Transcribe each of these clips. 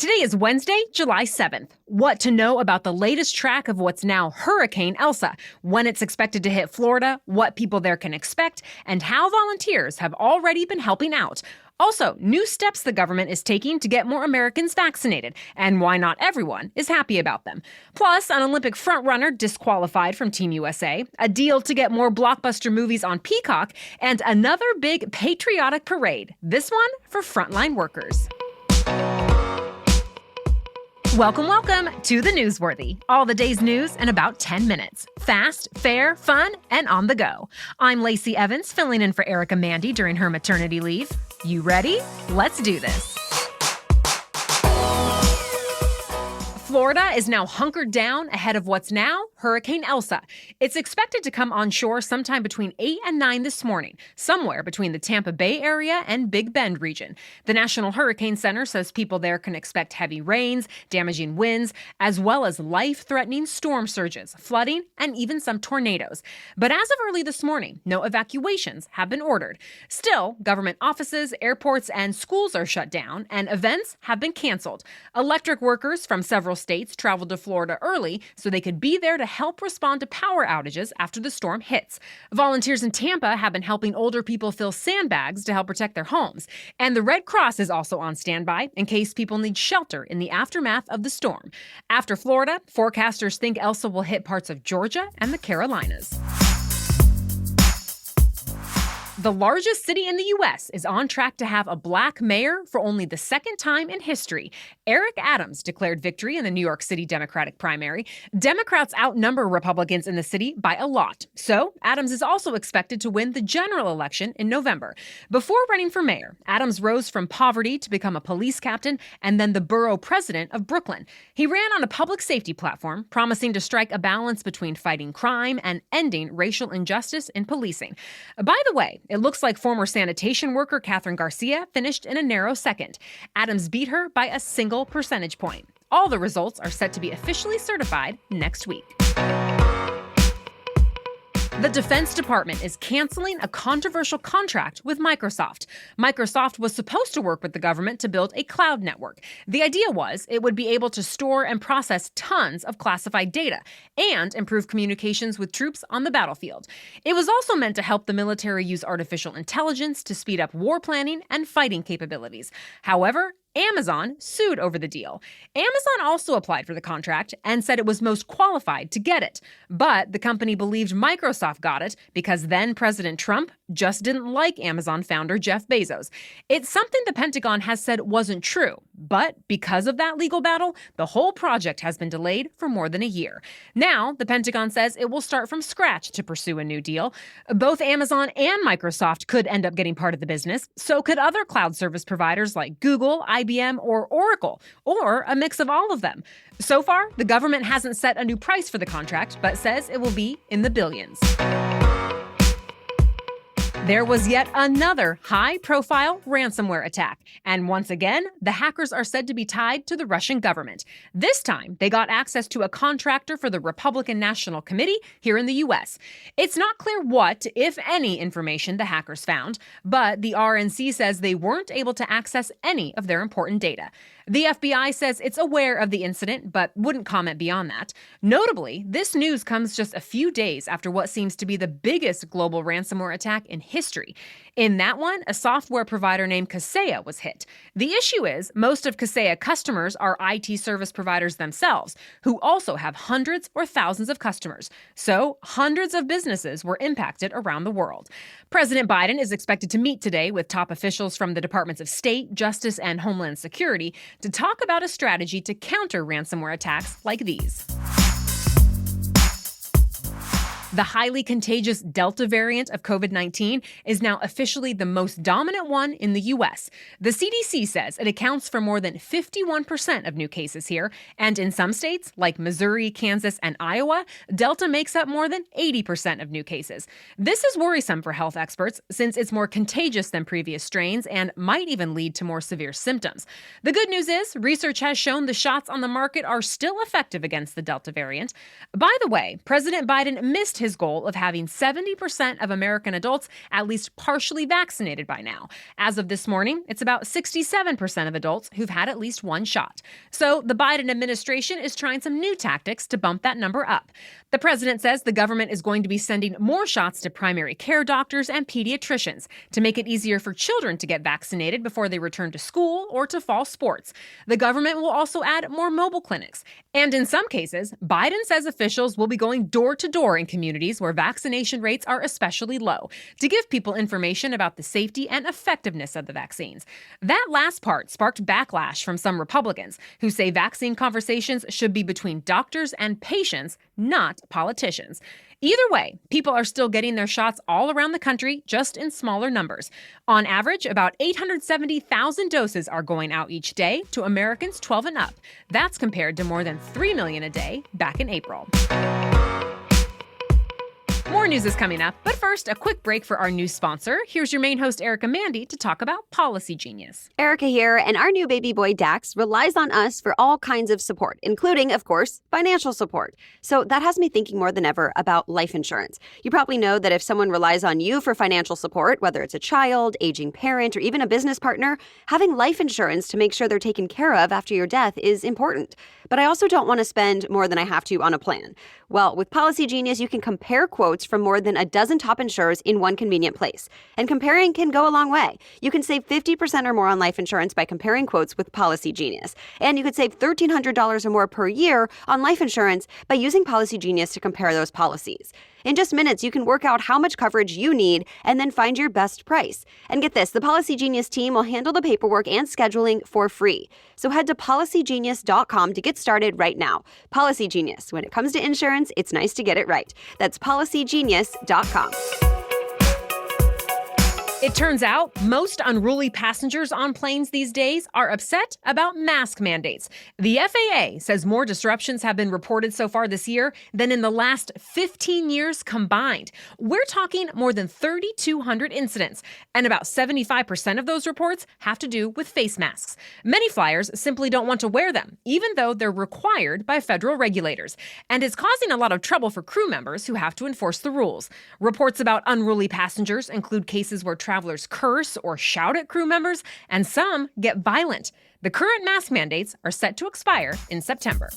Today is Wednesday, July 7th. What to know about the latest track of what's now Hurricane Elsa, when it's expected to hit Florida, what people there can expect, and how volunteers have already been helping out. Also, new steps the government is taking to get more Americans vaccinated, and why not everyone is happy about them. Plus, an Olympic frontrunner disqualified from Team USA, a deal to get more blockbuster movies on Peacock, and another big patriotic parade, this one for frontline workers. Welcome to The Newsworthy. All the day's news in about 10 minutes. Fast, fair, fun, and on the go. I'm Lacey Evans, filling in for Erica Mandy during her maternity leave. You ready? Let's do this. Florida is now hunkered down ahead of what's now Hurricane Elsa. It's expected to come on shore sometime between 8 and 9 this morning, somewhere between the Tampa Bay area and Big Bend region. The National Hurricane Center says people there can expect heavy rains, damaging winds, as well as life-threatening storm surges, flooding, and even some tornadoes. But as of early this morning, no evacuations have been ordered. Still, government offices, airports, and schools are shut down, and events have been canceled. Electric workers from several states traveled to Florida early so they could be there to help respond to power outages after the storm hits. Volunteers in Tampa have been helping older people fill sandbags to help protect their homes. And the Red Cross is also on standby in case people need shelter in the aftermath of the storm. After Florida, forecasters think Elsa will hit parts of Georgia and the Carolinas. The largest city in the U.S. is on track to have a black mayor for only the second time in history. Eric Adams declared victory in the New York City Democratic primary. Democrats outnumber Republicans in the city by a lot, so Adams is also expected to win the general election in November. Before running for mayor, Adams rose from poverty to become a police captain and then the borough president of Brooklyn. He ran on a public safety platform, promising to strike a balance between fighting crime and ending racial injustice in policing. By the way, it looks like former sanitation worker Catherine Garcia finished in a narrow second. Adams beat her by a single percentage point. All the results are set to be officially certified next week. The Defense Department is canceling a controversial contract with Microsoft. Microsoft was supposed to work with the government to build a cloud network. The idea was it would be able to store and process tons of classified data and improve communications with troops on the battlefield. It was also meant to help the military use artificial intelligence to speed up war planning and fighting capabilities. However, Amazon sued over the deal. Amazon also applied for the contract and said it was most qualified to get it. But the company believed Microsoft got it because then President Trump just didn't like Amazon founder Jeff Bezos. It's something the Pentagon has said wasn't true. But because of that legal battle, the whole project has been delayed for more than a year. Now, the Pentagon says it will start from scratch to pursue a new deal. Both Amazon and Microsoft could end up getting part of the business. So could other cloud service providers like Google, IBM, or Oracle, or a mix of all of them. So far, the government hasn't set a new price for the contract, but says it will be in the billions. There was yet another high-profile ransomware attack, and once again, the hackers are said to be tied to the Russian government. This time, they got access to a contractor for the Republican National Committee here in the U.S. It's not clear what, if any, information the hackers found, but the RNC says they weren't able to access any of their important data. The FBI says it's aware of the incident, but wouldn't comment beyond that. Notably, this news comes just a few days after what seems to be the biggest global ransomware attack in history. In that one, a software provider named Kaseya was hit. The issue is, most of Kaseya customers are IT service providers themselves, who also have hundreds or thousands of customers. So, hundreds of businesses were impacted around the world. President Biden is expected to meet today with top officials from the Departments of State, Justice, and Homeland Security to talk about a strategy to counter ransomware attacks like these. The highly contagious Delta variant of COVID-19 is now officially the most dominant one in the U.S. The CDC says it accounts for more than 51% of new cases here, and in some states, like Missouri, Kansas, and Iowa, Delta makes up more than 80% of new cases. This is worrisome for health experts since it's more contagious than previous strains and might even lead to more severe symptoms. The good news is, research has shown the shots on the market are still effective against the Delta variant. By the way, President Biden missed his goal of having 70% of American adults at least partially vaccinated by now. As of this morning, it's about 67% of adults who've had at least one shot. So the Biden administration is trying some new tactics to bump that number up. The president says the government is going to be sending more shots to primary care doctors and pediatricians to make it easier for children to get vaccinated before they return to school or to fall sports. The government will also add more mobile clinics. And in some cases, Biden says officials will be going door to door in communities where vaccination rates are especially low to give people information about the safety and effectiveness of the vaccines. That last part sparked backlash from some Republicans who say vaccine conversations should be between doctors and patients, not politicians. Either way, people are still getting their shots all around the country, just in smaller numbers. On average, about 870,000 doses are going out each day to Americans 12 and up. That's compared to more than 3 million a day back in April. More news is coming up, but first, a quick break for our new sponsor. Here's your main host, Erica Mandy, to talk about Policy Genius. Erica here, and our new baby boy, Dax, relies on us for all kinds of support, including, of course, financial support. So that has me thinking more than ever about life insurance. You probably know that if someone relies on you for financial support, whether it's a child, aging parent, or even a business partner, having life insurance to make sure they're taken care of after your death is important. But I also don't want to spend more than I have to on a plan. Well, with Policy Genius, you can compare quotes from more than a dozen top insurers in one convenient place. And comparing can go a long way. You can save 50% or more on life insurance by comparing quotes with Policy Genius. And you could save $1,300 or more per year on life insurance by using Policy Genius to compare those policies. In just minutes, you can work out how much coverage you need and then find your best price. And get this, the Policy Genius team will handle the paperwork and scheduling for free. So head to policygenius.com to get started right now. Policy Genius. When it comes to insurance, it's nice to get it right. That's policygenius.com. It turns out most unruly passengers on planes these days are upset about mask mandates. The FAA says more disruptions have been reported so far this year than in the last 15 years combined. We're talking more than 3,200 incidents, and about 75% of those reports have to do with face masks. Many flyers simply don't want to wear them, even though they're required by federal regulators. And it's causing a lot of trouble for crew members who have to enforce the rules. Reports about unruly passengers include cases where travelers curse or shout at crew members, and some get violent. The current mask mandates are set to expire in September.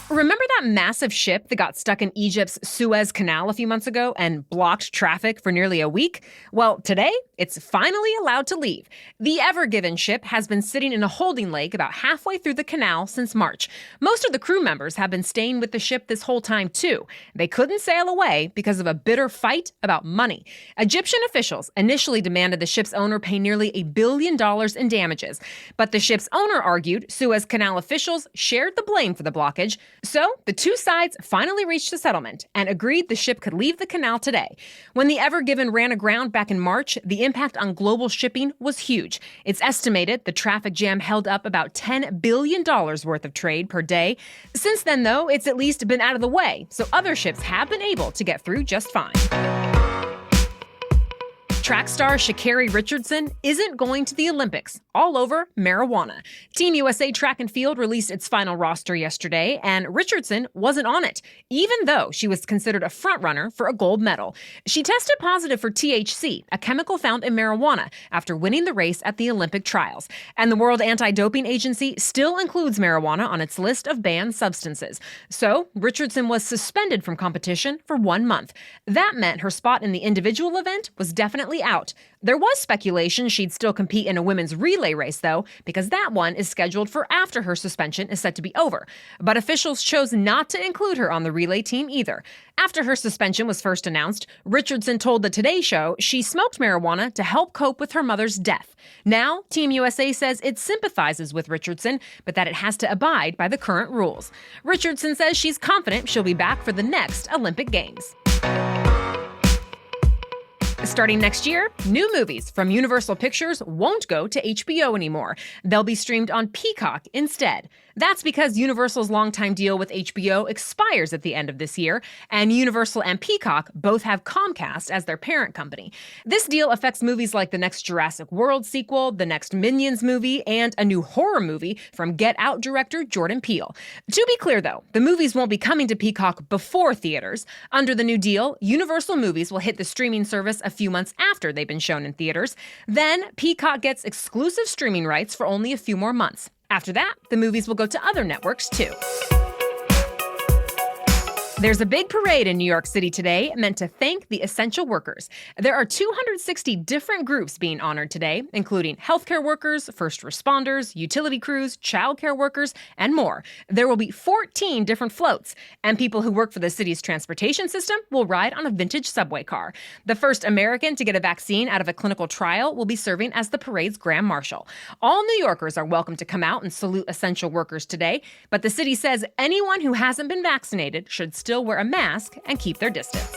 Remember that massive ship that got stuck in Egypt's Suez Canal a few months ago and blocked traffic for nearly a week? Well, today, it's finally allowed to leave. The Ever Given ship has been sitting in a holding lake about halfway through the canal since March. Most of the crew members have been staying with the ship this whole time, too. They couldn't sail away because of a bitter fight about money. Egyptian officials initially demanded the ship's owner pay nearly $1 billion in damages. But the ship's owner argued Suez Canal officials shared the blame for the blockage. So the two sides finally reached a settlement and agreed the ship could leave the canal today. When the Ever Given ran aground back in March, the impact on global shipping was huge. It's estimated the traffic jam held up about $10 billion worth of trade per day. Since then, though, it's at least been out of the way, so other ships have been able to get through just fine. Track star Sha'Carri Richardson isn't going to the Olympics, all over marijuana. Team USA Track and Field released its final roster yesterday, and Richardson wasn't on it, even though she was considered a frontrunner for a gold medal. She tested positive for THC, a chemical found in marijuana, after winning the race at the Olympic trials. And the World Anti-Doping Agency still includes marijuana on its list of banned substances. So Richardson was suspended from competition for 1 month. That meant her spot in the individual event was definitely out. There was speculation she'd still compete in a women's relay race, though, because that one is scheduled for after her suspension is set to be over. But officials chose not to include her on the relay team either. After her suspension was first announced, Richardson told the Today Show she smoked marijuana to help cope with her mother's death. Now, Team USA says it sympathizes with Richardson, but that it has to abide by the current rules. Richardson says she's confident she'll be back for the next Olympic Games. Starting next year, new movies from Universal Pictures won't go to HBO anymore. They'll be streamed on Peacock instead. That's because Universal's longtime deal with HBO expires at the end of this year, and Universal and Peacock both have Comcast as their parent company. This deal affects movies like the next Jurassic World sequel, the next Minions movie, and a new horror movie from Get Out director Jordan Peele. To be clear, though, the movies won't be coming to Peacock before theaters. Under the new deal, Universal movies will hit the streaming service a few months after they've been shown in theaters. Then, Peacock gets exclusive streaming rights for only a few more months. After that, the movies will go to other networks, too. There's a big parade in New York City today meant to thank the essential workers. There are 260 different groups being honored today, including healthcare workers, first responders, utility crews, childcare workers, and more. There will be 14 different floats, and people who work for the city's transportation system will ride on a vintage subway car. The first American to get a vaccine out of a clinical trial will be serving as the parade's grand marshal. All New Yorkers are welcome to come out and salute essential workers today, but the city says anyone who hasn't been vaccinated should still wear a mask and keep their distance.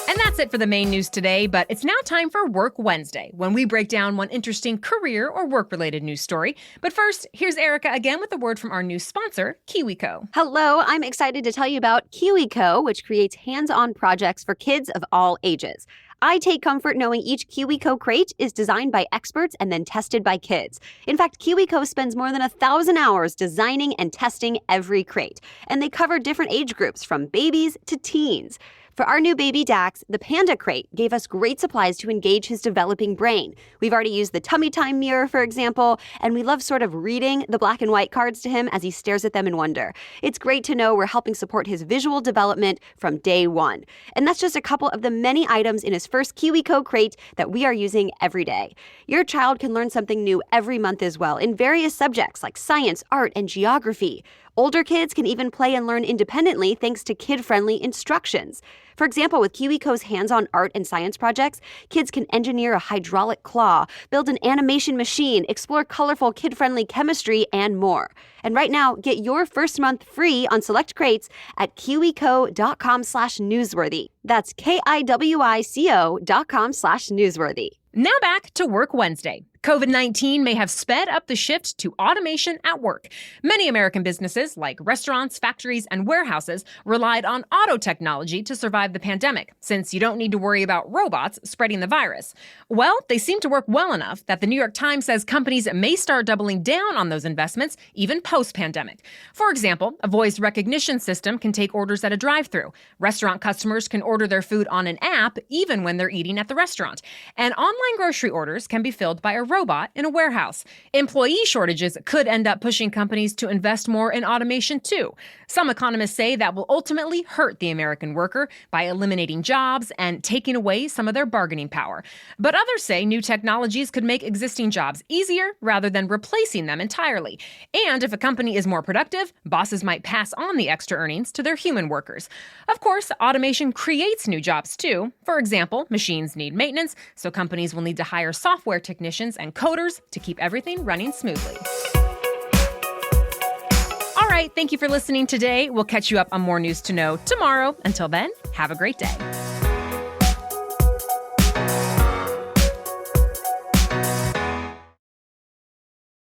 And that's it for the main news today, but it's now time for Work Wednesday, when we break down one interesting career or work-related news story. But first, here's Erica again with a word from our new sponsor, KiwiCo. Hello, I'm excited to tell you about KiwiCo, which creates hands-on projects for kids of all ages. I take comfort knowing each KiwiCo crate is designed by experts and then tested by kids. In fact, KiwiCo spends more than 1,000 hours designing and testing every crate, and they cover different age groups from babies to teens. For our new baby Dax, the Panda Crate gave us great supplies to engage his developing brain. We've already used the tummy time mirror, for example, and we love sort of reading the black and white cards to him as he stares at them in wonder. It's great to know we're helping support his visual development from day one. And that's just a couple of the many items in his first KiwiCo crate that we are using every day. Your child can learn something new every month as well in various subjects like science, art, and geography. Older kids can even play and learn independently thanks to kid-friendly instructions. For example, with KiwiCo's hands-on art and science projects, kids can engineer a hydraulic claw, build an animation machine, explore colorful kid-friendly chemistry, and more. And right now, get your first month free on select crates at kiwico.com/newsworthy. That's KIWICO.com/newsworthy. Now back to Work Wednesday. COVID-19 may have sped up the shift to automation at work. Many American businesses, like restaurants, factories, and warehouses, relied on auto technology to survive the pandemic, since you don't need to worry about robots spreading the virus. Well, they seem to work well enough that the New York Times says companies may start doubling down on those investments, even post-pandemic. For example, a voice recognition system can take orders at a drive-thru. Restaurant customers can order their food on an app, even when they're eating at the restaurant. And online grocery orders can be filled by a robot in a warehouse. Employee shortages could end up pushing companies to invest more in automation too. Some economists say that will ultimately hurt the American worker by eliminating jobs and taking away some of their bargaining power. But others say new technologies could make existing jobs easier rather than replacing them entirely. And if a company is more productive, bosses might pass on the extra earnings to their human workers. Of course, automation creates new jobs too. For example, machines need maintenance, so companies will need to hire software technicians and coders to keep everything running smoothly. All right, thank you for listening today. We'll catch you up on more news to know tomorrow. Until then, have a great day.